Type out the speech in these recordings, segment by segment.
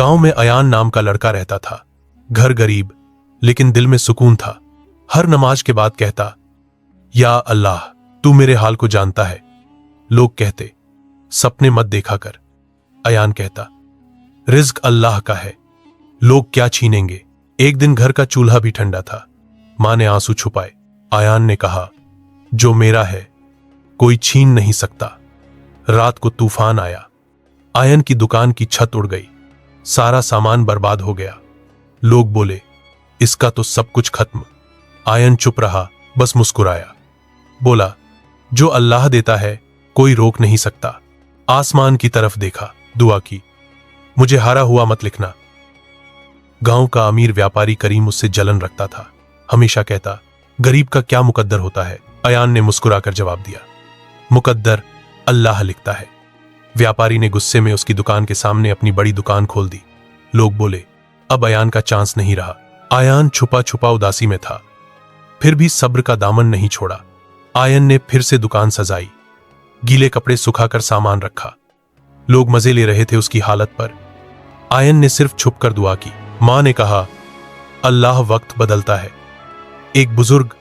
गांव में अयान नाम का लड़का रहता था। घर गरीब, लेकिन दिल में सुकून था। हर नमाज के बाद कहता, या अल्लाह, तू मेरे हाल को जानता है। लोग कहते, सपने मत देखा कर। अयान कहता, रिज्क अल्लाह का है, लोग क्या छीनेंगे। एक दिन घर का चूल्हा भी ठंडा था। मां ने आंसू छुपाए। अयान ने कहा, जो मेरा है कोई छीन नहीं सकता। रात को तूफान आया। अयान की दुकान की छत उड़ गई। सारा सामान बर्बाद हो गया। लोग बोले, इसका तो सब कुछ खत्म। अयान चुप रहा, बस मुस्कुराया। बोला, जो अल्लाह देता है कोई रोक नहीं सकता। आसमान की तरफ देखा, दुआ की, मुझे हारा हुआ मत लिखना। गांव का अमीर व्यापारी करीम उससे जलन रखता था। हमेशा कहता, गरीब का क्या मुकद्दर होता है। अयान ने मुस्कुराकर जवाब दिया, मुकद्दर अल्लाह लिखता है। व्यापारी ने गुस्से में उसकी दुकान के सामने अपनी बड़ी दुकान खोल दी। लोग बोले, अब अयान का चांस नहीं रहा। अयान छुपा छुपा उदासी में था, फिर भी सब्र का दामन नहीं छोड़ा। अयान ने फिर से दुकान सजाई, गीले कपड़े सुखाकर सामान रखा। लोग मजे ले रहे थे उसकी हालत पर। अयान ने सिर्फ छुपकर दुआ की। मां ने कहा, अल्लाह वक्त बदलता है। एक बुजुर्ग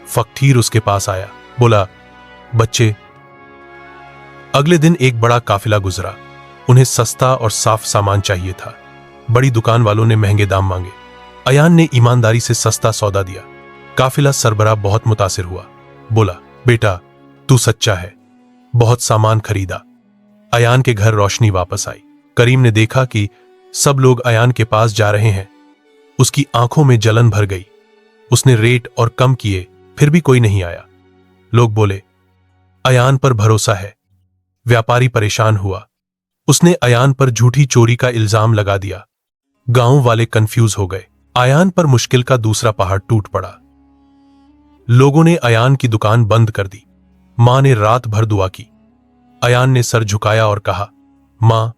फकीर उसके पास आया। बोला, बच्चे। अगले दिन एक बड़ा काफिला गुजरा। उन्हें सस्ता और साफ सामान चाहिए था। बड़ी दुकान वालों ने महंगे दाम मांगे। अयान ने ईमानदारी से सस्ता सौदा दिया। काफिला सरबराह बहुत मुतासिर हुआ। बोला, बेटा तू सच्चा है। बहुत सामान खरीदा। अयान के घर रोशनी वापस आई। करीम ने देखा कि सब लोग अयान के पास जा रहे हैं। उसकी आंखों में जलन भर गई। उसने रेट और कम किए, फिर भी कोई नहीं आया। लोग बोले, अयान पर भरोसा है। व्यापारी परेशान हुआ। उसने अयान पर झूठी चोरी का इल्जाम लगा दिया। गांव वाले कंफ्यूज हो गए। अयान पर मुश्किल का दूसरा पहाड़ टूट पड़ा। लोगों ने अयान की दुकान बंद कर दी। मां ने रात भर दुआ की। अयान ने सर झुकाया और कहा, मां,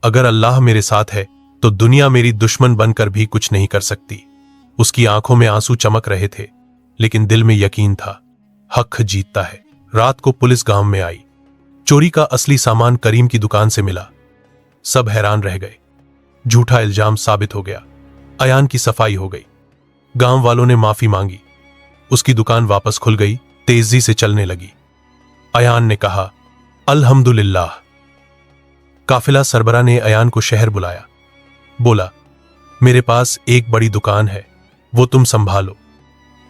अगर अल्लाह मेरे साथ है तो दुनिया मेरी दुश्मन बनकर भी कुछ नहीं कर सकती। उसकी आंखों में आंसू चमक रहे थे, लेकिन दिल में यकीन था, हक जीतता है। रात को पुलिस गांव में आई। चोरी का असली सामान करीम की दुकान से मिला। सब हैरान रह गए। झूठा इल्जाम साबित हो गया। अयान की सफाई हो गई। गांव वालों ने माफी मांगी। उसकी दुकान वापस खुल गई, तेजी से चलने लगी। अयान ने कहा, अल्हम्दुलिल्लाह। काफिला सरबरा ने अयान को शहर बुलाया। बोला, मेरे पास एक बड़ी दुकान है, वो तुम संभालो।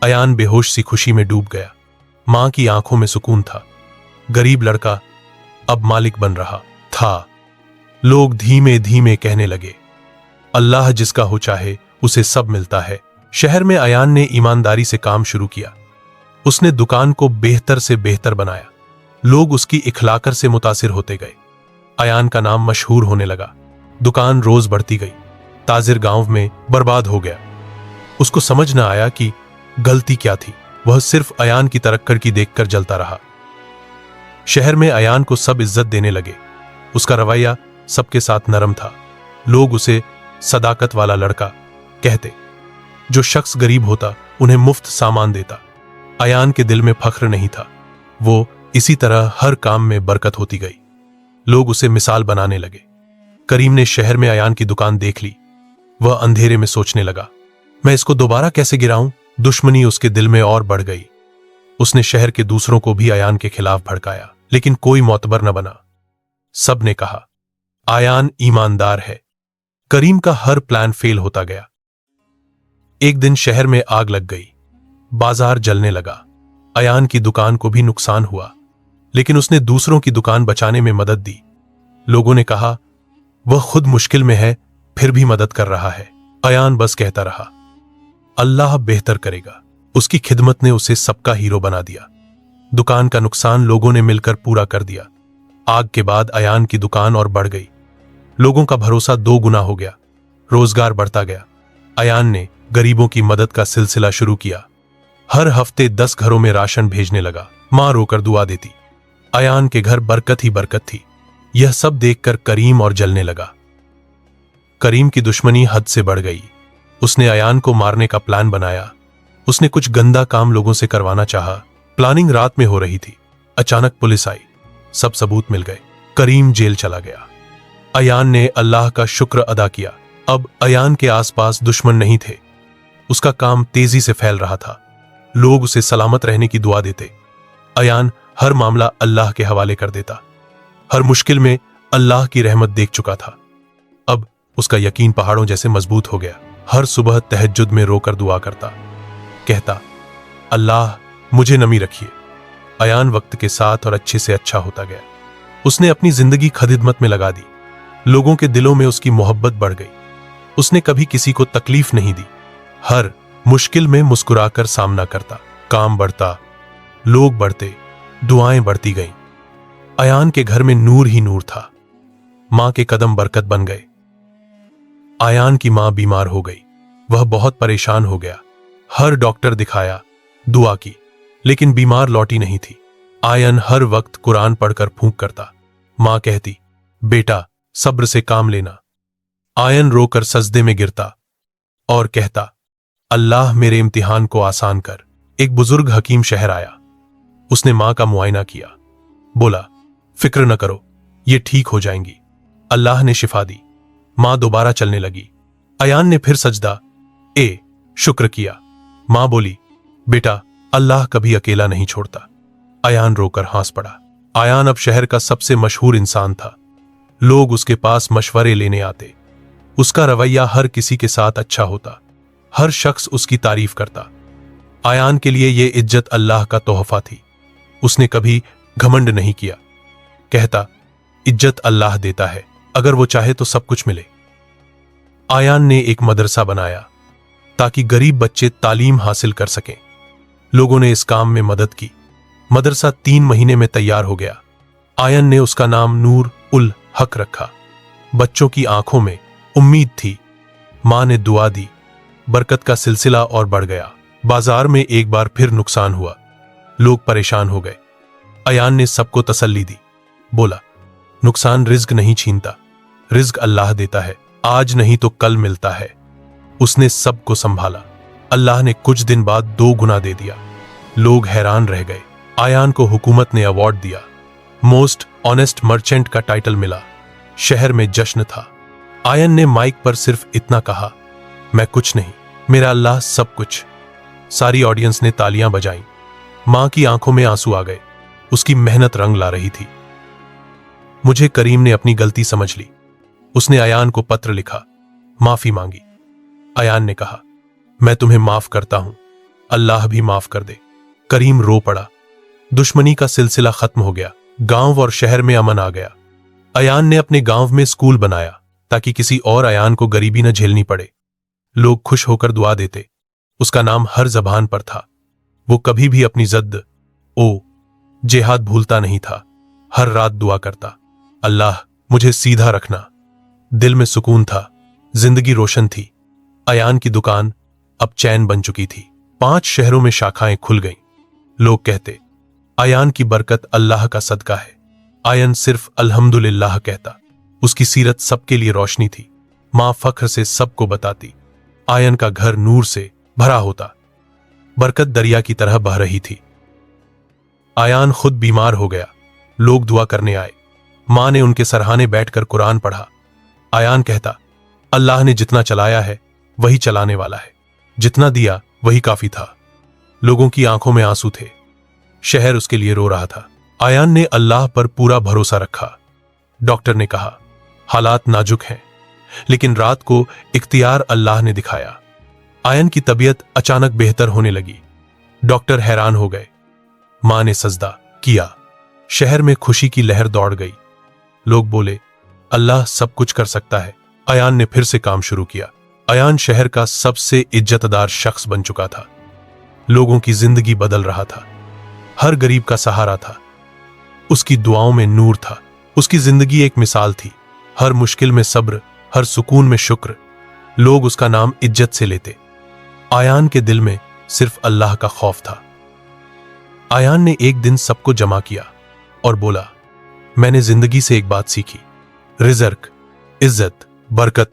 अयान बेहोश सी खुशी में डूब गया। मां की आंखों में सुकून था। गरीब लड़का अब मालिक बन रहा था। लोग धीमे धीमे कहने लगे, अल्लाह जिसका हो चाहे उसे सब मिलता है। शहर में अयान ने ईमानदारी से काम शुरू किया। उसने दुकान को बेहतर से बेहतर बनाया। लोग उसकी इखलाकर से मुतासिर होते गए। अयान का नाम मशहूर होने लगा। दुकान रोज बढ़ती गई। ताजिर गांव में बर्बाद हो गया। उसको समझ न आया कि गलती क्या थी। वह सिर्फ अयान की तरक्कर की देखकर जलता रहा। शहर में अयान को सब इज्जत देने लगे। उसका रवैया सबके साथ नरम था। लोग उसे सदाकत वाला लड़का कहते। जो शख्स गरीब होता उन्हें मुफ्त सामान देता। अयान के दिल में फख्र नहीं था। वो इसी तरह हर काम में बरकत होती गई। लोग उसे मिसाल बनाने लगे। करीम ने शहर में अयान की दुकान देख ली। वह अंधेरे में सोचने लगा, मैं इसको दोबारा कैसे गिराऊं। दुश्मनी उसके दिल में और बढ़ गई। उसने शहर के दूसरों को भी अयान के खिलाफ भड़काया, लेकिन कोई मोतबर न बना। सब ने कहा, अयान ईमानदार है। करीम का हर प्लान फेल होता गया। एक दिन शहर में आग लग गई। बाजार जलने लगा। अयान की दुकान को भी नुकसान हुआ, लेकिन उसने दूसरों की दुकान बचाने में मदद दी। लोगों ने कहा, वह खुद मुश्किल में है फिर भी मदद कर रहा है। अयान बस कहता रहा, अल्लाह बेहतर करेगा। उसकी खिदमत ने उसे सबका हीरो बना दिया। दुकान का नुकसान लोगों ने मिलकर पूरा कर दिया। आग के बाद अयान की दुकान और बढ़ गई। लोगों का भरोसा 2 गुना हो गया। रोजगार बढ़ता गया। अयान ने गरीबों की मदद का सिलसिला शुरू किया। हर हफ्ते 10 घरों में राशन भेजने लगा। मां रोकर दुआ देती। अयान के घर बरकत ही बरकत थी। यह सब देखकर करीम और जलने लगा। करीम की दुश्मनी हद से बढ़ गई। उसने अयान को मारने का प्लान बनाया। उसने कुछ गंदा काम लोगों से करवाना चाहा। प्लानिंग रात में हो रही थी। अचानक पुलिस आई। सब सबूत मिल गए। करीम जेल चला गया। अयान ने अल्लाह का शुक्र अदा किया। अब अयान के आसपास दुश्मन नहीं थे। उसका काम तेजी से फैल रहा था। लोग उसे सलामत रहने की दुआ देते। अयान हर मामला अल्लाह के हवाले कर देता। हर मुश्किल में अल्लाह की रहमत देख चुका था। अब उसका यकीन पहाड़ों जैसे मजबूत हो गया। हर सुबह तहज्जुद में रोकर दुआ करता, कहता, अल्लाह मुझे नमी रखिए। अयान वक्त के साथ और अच्छे से अच्छा होता गया। उसने अपनी जिंदगी खिदमत में लगा दी। लोगों के दिलों में उसकी मोहब्बत बढ़ गई। उसने कभी किसी को तकलीफ नहीं दी। हर मुश्किल में मुस्कुराकर सामना करता। काम बढ़ता, लोग बढ़ते, दुआएं बढ़ती गईं। अयान के घर में नूर ही नूर था। मां के कदम बरकत बन गए। अयान की मां बीमार हो गई। वह बहुत परेशान हो गया। हर डॉक्टर दिखाया, दुआ की, लेकिन बीमार लौटी नहीं थी। अयान हर वक्त कुरान पढ़कर फूंक करता। मां कहती, बेटा सब्र से काम लेना। अयान रोकर सजदे में गिरता और कहता, अल्लाह मेरे इम्तिहान को आसान कर। एक बुजुर्ग हकीम शहर आया। उसने मां का मुआयना किया। बोला, फिक्र न करो, ये ठीक हो जाएंगी। अल्लाह ने शिफा दी। मां दोबारा चलने लगी। अयान ने फिर सजदा शुक्र किया। मां बोली, बेटा अल्लाह कभी अकेला नहीं छोड़ता। अयान रोकर हंस पड़ा। अयान अब शहर का सबसे मशहूर इंसान था। लोग उसके पास मशवरे लेने आते। उसका रवैया हर किसी के साथ अच्छा होता। हर शख्स उसकी तारीफ करता। अयान के लिए यह इज्जत अल्लाह का तोहफा थी। उसने कभी घमंड नहीं किया। कहता, इज्जत अल्लाह देता है, अगर वो चाहे तो सब कुछ मिले। अयान ने एक मदरसा बनाया ताकि गरीब बच्चे तालीम हासिल कर सकें। लोगों ने इस काम में मदद की। मदरसा 3 महीने में तैयार हो गया। अयान ने उसका नाम नूर उल हक रखा। बच्चों की आंखों में उम्मीद थी। मां ने दुआ दी। बरकत का सिलसिला और बढ़ गया। बाजार में एक बार फिर नुकसान हुआ। लोग परेशान हो गए। अयान ने सबको तसल्ली दी। बोला, नुकसान रिज्क नहीं छीनता, रिज्क अल्लाह देता है। आज नहीं तो कल मिलता है। उसने सबको संभाला। अल्लाह ने कुछ दिन बाद 2 गुना दे दिया। लोग हैरान रह गए। अयान को हुकूमत ने अवार्ड दिया। मोस्ट ऑनेस्ट मर्चेंट का टाइटल मिला। शहर में जश्न था। अयान ने माइक पर सिर्फ इतना कहा, मैं कुछ नहीं, मेरा अल्लाह सब कुछ। सारी ऑडियंस ने तालियां बजाईं। मां की आंखों में आंसू आ गए। उसकी मेहनत रंग ला रही थी। मुझे करीम ने अपनी गलती समझ ली। उसने अयान को पत्र लिखा, माफी मांगी। अयान ने कहा, मैं तुम्हें माफ करता हूं, अल्लाह भी माफ कर दे। करीम रो पड़ा। दुश्मनी का सिलसिला खत्म हो गया। गांव और शहर में अमन आ गया। अयान ने अपने गांव में स्कूल बनाया ताकि किसी और अयान को गरीबी न झेलनी पड़े। लोग खुश होकर दुआ देते। उसका नाम हर जबान पर था। वो कभी भी अपनी जद्द जिहाद भूलता नहीं था। हर रात दुआ करता, अल्लाह मुझे सीधा रखना। दिल में सुकून था। जिंदगी रोशन थी। अयान की दुकान अब चैन बन चुकी थी। 5 शहरों में शाखाएं खुल गईं। लोग कहते, अयान की बरकत अल्लाह का सदका है। अयान सिर्फ अल्हम्दुलिल्लाह कहता। उसकी सीरत सबके लिए रोशनी थी। मां फख्र से सबको बताती। अयान का घर नूर से भरा होता। बरकत दरिया की तरह बह रही थी। अयान खुद बीमार हो गया। लोग दुआ करने आए। मां ने उनके सरहाने बैठकर कुरान पढ़ा। अयान कहता, अल्लाह ने जितना चलाया है वही चलाने वाला है। जितना दिया वही काफी था। लोगों की आंखों में आंसू थे। शहर उसके लिए रो रहा था। अयान ने अल्लाह पर पूरा भरोसा रखा। डॉक्टर ने कहा, हालात नाजुक हैं, लेकिन रात को इख्तियार अल्लाह ने दिखाया। अयान की तबीयत अचानक बेहतर होने लगी। डॉक्टर हैरान हो गए। मां ने सजदा किया। शहर में खुशी की लहर दौड़ गई। लोग बोले, अल्लाह सब कुछ कर सकता है। अयान ने फिर से काम शुरू किया। अयान शहर का सबसे इज्जतदार शख्स बन चुका था। लोगों की जिंदगी बदल रहा था। हर गरीब का सहारा था। उसकी दुआओं में नूर था। उसकी जिंदगी एक मिसाल थी। हर मुश्किल में सब्र, हर सुकून में शुक्र। लोग उसका नाम इज्जत से लेते। अयान के दिल में सिर्फ अल्लाह का खौफ था। अयान ने एक दिन सबको जमा किया और बोला, मैंने जिंदगी से एक बात सीखी, रिज़्क, इज्जत, बरकत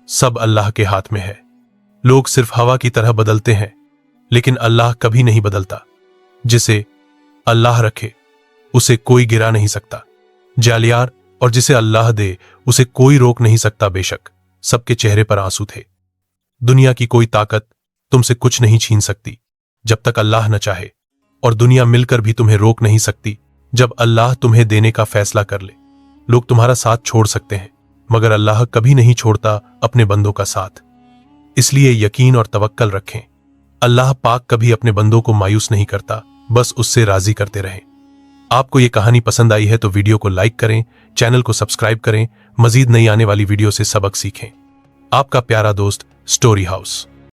सब अल्लाह के हाथ में है। लोग सिर्फ हवा की तरह बदलते हैं, लेकिन अल्लाह कभी नहीं बदलता। जिसे अल्लाह रखे उसे कोई गिरा नहीं सकता। जालियार और जिसे अल्लाह दे उसे कोई रोक नहीं सकता। बेशक सबके चेहरे पर आंसू थे। दुनिया की कोई ताकत तुमसे कुछ नहीं छीन सकती जब तक अल्लाह न चाहे, और दुनिया मिलकर भी तुम्हें रोक नहीं सकती जब अल्लाह तुम्हें देने का फैसला कर ले। लोग तुम्हारा साथ छोड़ सकते हैं, मगर अल्लाह कभी नहीं छोड़ता अपने बंदों का साथ। इसलिए यकीन और तवक्कल रखें। अल्लाह पाक कभी अपने बंदों को मायूस नहीं करता, बस उससे राजी करते रहें। आपको ये कहानी पसंद आई है तो वीडियो को लाइक करें, चैनल को सब्सक्राइब करें। मजीद नई आने वाली वीडियो से सबक सीखें। आपका प्यारा दोस्त स्टोरी हाउस।